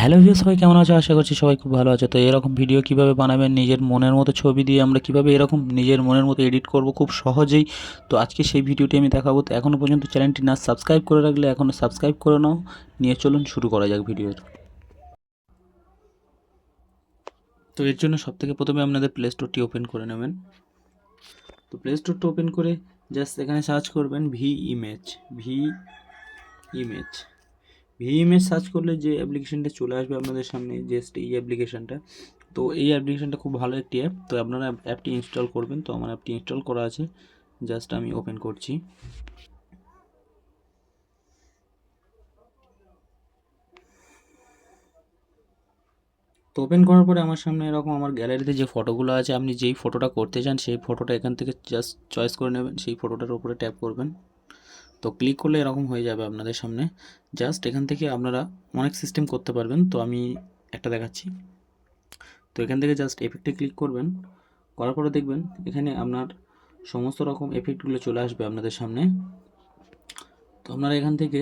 Hello viewers, সবাই কেমন আছো? আশা করছি সবাই খুব ভালো আছো। তো এরকম ভিডিও কিভাবে বানাবেন, নিজের মনের মতো ছবি দিয়ে আমরা কিভাবে এরকম নিজের মনের মতো এডিট করব খুব সহজেই। তো আজকে সেই ভিডিওটি আমি দেখাবো। তো এখনও পর্যন্ত চ্যানেলটি না সাবস্ক্রাইব করে রাখলে এখনও সাবস্ক্রাইব করে নাও। নিয়ে চলুন শুরু করা যাক ভিডিও। তো এর জন্য সবথেকে প্রথমে আপনাদের প্লে স্টোরটি ওপেন করে নেবেন। তো প্লে স্টোরটা ওপেন করে জাস্ট এখানে সার্চ করবেন image V image image search করলে যে অ্যাপ্লিকেশনটা চলে আসবে আপনাদের সামনে, জাস্ট এই অ্যাপ্লিকেশনটা। তো এই অ্যাপ্লিকেশনটা খুব ভালো একটি অ্যাপ। তো আপনারা অ্যাপটি ইনস্টল করবেন। তো আমার অ্যাপটি ইনস্টল করা আছে, জাস্ট আমি ওপেন করছি। তো ওপেন করার পরে আমার সামনে এরকম আমার গ্যালারিতে যে ফটোগুলো আছে, আপনি যেই ফটোটা করতে চান সেই ফটোটা এখান থেকে জাস্ট চয়েস করে নেবেন, সেই ফটোটার উপরে ট্যাপ করবেন। তো ক্লিক করলে এরকম হয়ে যাবে আপনাদের সামনে। জাস্ট এখান থেকে আপনারা অনেক সিস্টেম করতে পারবেন। তো আমি একটা দেখাচ্ছি। তো এখান থেকে জাস্ট এফেক্টে ক্লিক করবেন। করার পরে দেখবেন এখানে আপনার সমস্ত রকম এফেক্টগুলো চলে আসবে আপনাদের সামনে। তো আপনারা এখান থেকে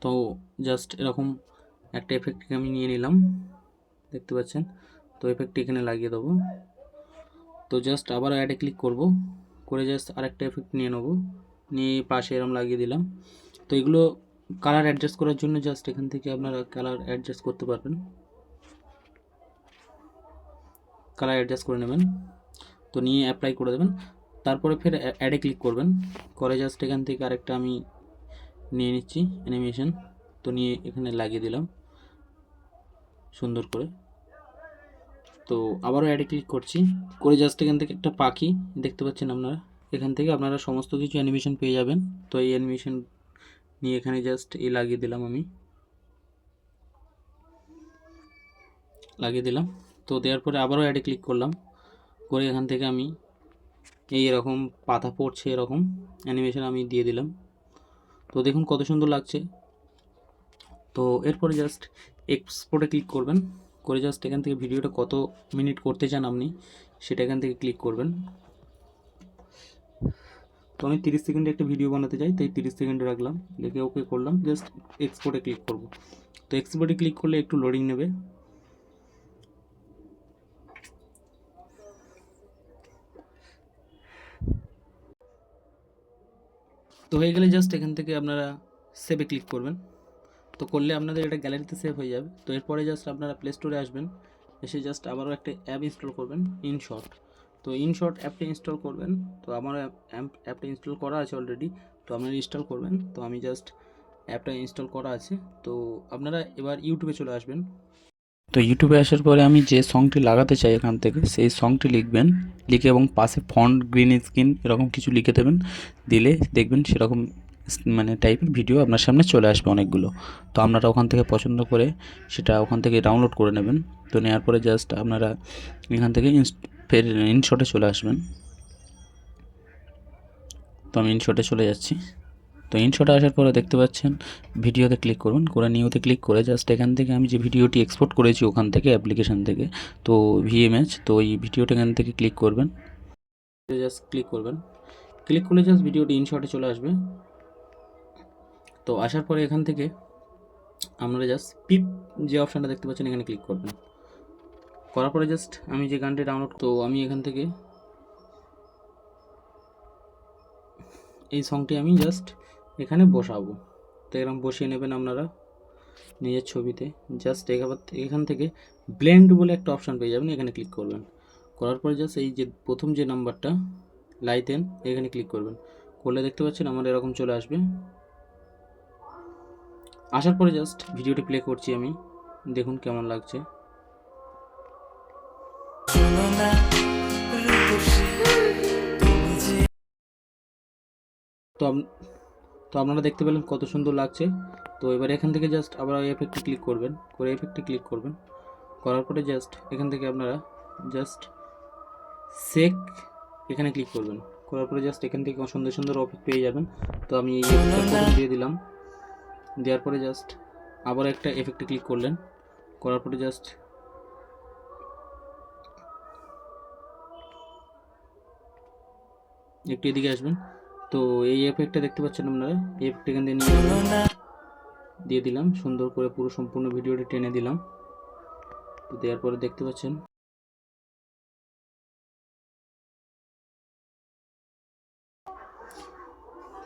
তো জাস্ট এরকম একটা এফেক্টকে আমি নিয়ে নিলাম, দেখতে পাচ্ছেন। তো এফেক্টটি এখানে লাগিয়ে দেবো। তো জাস্ট আবার অ্যাডে ক্লিক করব, করে জাস্ট আরেকটা এফেক্ট নিয়ে নেবো, নিয়ে পাশে এরকম লাগিয়ে দিলাম। তো এগুলো কালার অ্যাডজাস্ট করার জন্য জাস্ট এখান থেকে আপনারা কালার অ্যাডজাস্ট করতে পারবেন, কালার অ্যাডজাস্ট করে নেবেন। তো নিয়ে অ্যাপ্লাই করে দেবেন। তারপরে ফের অ্যাডে ক্লিক করবেন, করে জাস্ট এখান থেকে আরেকটা আমি নিয়ে নিচ্ছি অ্যানিমেশন। তো নিয়ে এখানে লাগিয়ে দিলাম সুন্দর করে। তো আবারও অ্যাডে ক্লিক করছি, করে জাস্ট এখান থেকে একটা পাখি দেখতে পাচ্ছেন আপনারা। এখান থেকে আপনারা সমস্ত কিছু অ্যানিমেশন পেয়ে যাবেন। তো এই অ্যানিমেশন নিয়ে এখানে জাস্ট এই লাগিয়ে দিলাম, আমি লাগিয়ে দিলাম। তো দেওয়ার পরে আবারও অ্যাডে ক্লিক করলাম, করে এখান থেকে আমি এই এরকম পাতা পড়ছে এরকম অ্যানিমেশন আমি দিয়ে দিলাম। তো দেখুন কত সুন্দর লাগছে। তো এরপরে জাস্ট এক্সপোর্টে ক্লিক করবেন, করে জাস্ট এখান থেকে ভিডিওটা কত মিনিট করতে চান আপনি সেটা এখান থেকে ক্লিক করবেন। তো আমি 30 সেকেন্ডে একটা ভিডিও বানাতে চাই, তাই 30 সেকেন্ডে রাখলাম, লিখে ওকে করলাম, জাস্ট এক্সপোর্টে ক্লিক করব। তো এক্সপোর্টে ক্লিক করলে একটু লোডিং নেবে। তো হয়ে গেলে জাস্ট এখান থেকে আপনারা সেভে ক্লিক করবেন। তো করলে আপনাদের এটা গ্যালারিতে সেভ হয়ে যাবে। তো এরপরে জাস্ট আপনারা প্লে স্টোরে আসবেন, এসে জাস্ট আবারও একটা অ্যাপ ইনস্টল করবেন, ইনশর্ট। তো ইনশর্ট অ্যাপটা ইনস্টল করবেন। তো আমার অ্যাপটা ইনস্টল করা আছে অলরেডি, তো আপনারা ইনস্টল করবেন। তো আমি জাস্ট অ্যাপটা ইনস্টল করা আছে। তো আপনারা এবার ইউটিউবে চলে আসবেন। তো ইউটিউবে আসার পরে আমি যে সংটি লাগাতে চাই এখান থেকে সেই সংটি লিখবেন, লিখে এবং পাশে ফন্ট গ্রিন স্ক্রিন এরকম কিছু লিখে দেবেন। দিলে দেখবেন সেরকম মানে টাইপের ভিডিও আপনার সামনে চলে আসবে অনেকগুলো। তো আপনারা ওখান থেকে পছন্দ করে সেটা ওখান থেকে ডাউনলোড করে নেবেন। তো নেওয়ার পরে জাস্ট আপনারা এখান থেকে ফের ইনশটে চলে আসবেন। তো আমি ইনশটে চলে যাচ্ছি। তো ইনশটে আসার পরে দেখতে পাচ্ছেন ভিডিওতে ক্লিক করুন, করে নিউতে ক্লিক করে জাস্ট এখান থেকে আমি যে ভিডিওটি এক্সপোর্ট করেছি ওখান থেকে অ্যাপ্লিকেশান থেকে, তো ভিএমএচ, তো এই ভিডিওটা এখান থেকে ক্লিক করবেন, জাস্ট ক্লিক করবেন। ক্লিক করলে জাস্ট ভিডিওটি ইনশটে চলে আসবে। তো আসার পরে এখান থেকে আপনারা জাস্ট পিপ যে অপশানটা দেখতে পাচ্ছেন এখানে ক্লিক করবেন। করার পরে জাস্ট আমি যে গানটি ডাউনলোড, তো আমি এখান থেকে এই সংটি আমি জাস্ট এখানে বসাবো। তো এরকম বসিয়ে নেবেন আপনারা নিজের ছবিতে। জাস্ট এখান থেকে ব্লেন্ড বলে একটা অপশান পেয়ে যাবেন, এখানে ক্লিক করবেন। করার পরে জাস্ট এই যে প্রথম যে নাম্বারটা লাইটেন এখানে ক্লিক করবেন। করলে দেখতে পাচ্ছেন আমার এরকম চলে আসবে। আসার পরে জাস্ট ভিডিওটি প্লে করছি আমি, দেখুন কেমন লাগছে। তো তো আপনারা দেখতে পেলেন কত সুন্দর লাগছে। তো এবার এখান থেকে জাস্ট আবার এফেক্টে ক্লিক করবেন, করে এফেক্টে ক্লিক করবেন। করার পরে জাস্ট এখান থেকে আপনারা জাস্ট সেক এখানে ক্লিক করবেন। করার পরে জাস্ট এখান থেকে সুন্দর সুন্দর এফেক্ট পেয়ে যাবেন। তো আমি এই এফেক্টটা দিয়ে দিলাম, দেওয়ার পরে জাস্ট আবার একটা এফেক্টে ক্লিক করলেন। করার পরে জাস্ট একটু এদিকে আসবেন। তো এই এফেক্টটা দেখতে পাচ্ছেন আপনারা, এই এফেক্ট এখান থেকে নিয়ে দিয়ে দিলাম, সুন্দর করে পুরো সম্পূর্ণ ভিডিওটি টেনে দিলাম। তো দেওয়ার পরে দেখতে পাচ্ছেন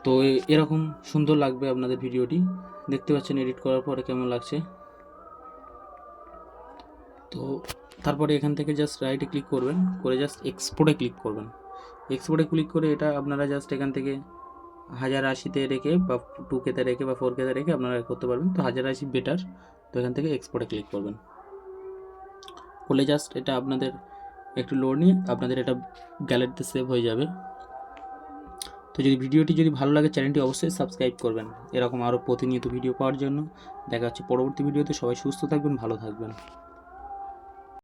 তো এরকম সুন্দর লাগবে আপনাদের ভিডিওটি। দেখতে পাচ্ছেন এডিট করার পরে কেমন লাগছে। তো তারপরে এখান থেকে জাস্ট রাইটে ক্লিক করবেন, করে জাস্ট এক্সপোর্টে ক্লিক করবেন। এক্সপোর্টে ক্লিক করে এটা আপনারা জাস্ট এখান থেকে 1080-তে রেখে বা 2K-তে রেখে বা 4K-তে রেখে আপনারা করতে পারবেন। তো 1080 বেটার। তো এখান থেকে এক্সপোর্টে ক্লিক করবেন, করলে জাস্ট এটা আপনাদের একটু লোড নিয়ে আপনাদের এটা গ্যালারিতে সেভ হয়ে যাবে। তো ভিডিওটি যদি ভালো লাগে চ্যানেলটি অবশ্যই সাবস্ক্রাইব করবেন এরকম আরও প্রতিনিয়ত ভিডিও পাওয়ার জন্য। দেখা হচ্ছে পরবর্তী ভিডিওতে। সবাই সুস্থ থাকবেন, ভালো থাকবেন।